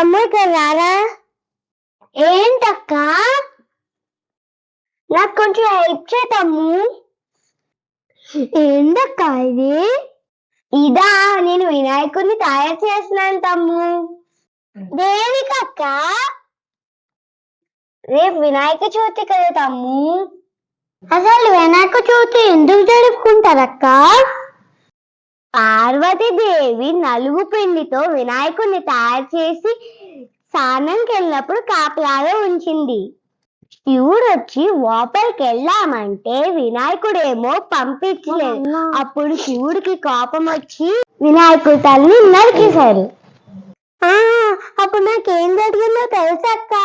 తమ్ముడు ఇక్కడ రారా. ఏంటక్క? నాకు కొంచెం హెల్ప్ చేయి తమ్ము. ఏంటక్క ఇది? ఇదా, నేను వినాయకుడిని తయారు చేస్తున్నాను తమ్ము. దేనికక్క? రేపు వినాయక చవితి కదా తమ్ము. అసలు వినాయక చవితి ఎందుకు జరుపుకుంటారక్క? పార్వతీదేవి నలుగు పిండితో వినాయకుడిని తయారు చేసి స్నానంకి వెళ్ళినప్పుడు కాపలాగా ఉంచింది. శివుడు వచ్చి లోపలికి వెళ్ళామంటే వినాయకుడేమో పంపించలేదు. అప్పుడు శివుడికి కోపం వచ్చి వినాయకుడి తల్లిని నరికేశారు. అప్పుడు నాకేం జరిగిందో తెలుసక్క?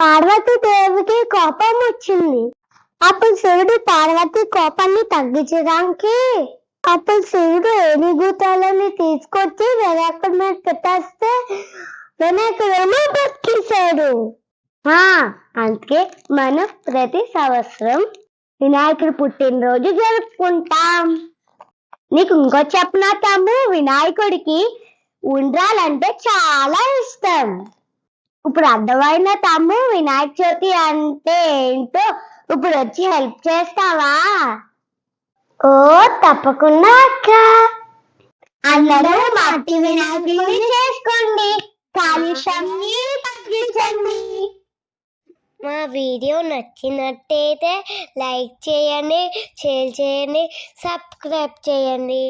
పార్వతీదేవికి కోపం వచ్చింది. అప్పుడు శివుడు పార్వతి కోపాన్ని తగ్గించడానికి శివుడు ఏనుగుతలని తీసుకొచ్చి వినాయకుడి మీద పెట్టేస్తే వినాయకుడేమో బతికేశాడు. అందుకే మనం ప్రతి సంవత్సరం వినాయకుడు పుట్టినరోజు జరుపుకుంటాం. నీకు ఇంకో చెప్పనా తమ్ము, వినాయకుడికి ఉండ్రాలంటే చాలా ఇష్టం. ఇప్పుడు అర్థమైన తమ్ము వినాయక చవితి అంటే ఏంటో ఇప్పుడు వచ్చి హెల్ప్ చేస్తావా? ఓ తప్పకుండా అక్క. అందరూ మట్టి వినాయకుడిని చేసుకోండి, కాలుష్యాన్ని తగ్గించండి. మా వీడియో నచ్చినట్టయితే లైక్ చేయండి, షేర్ చేయండి, సబ్స్క్రైబ్ చేయండి.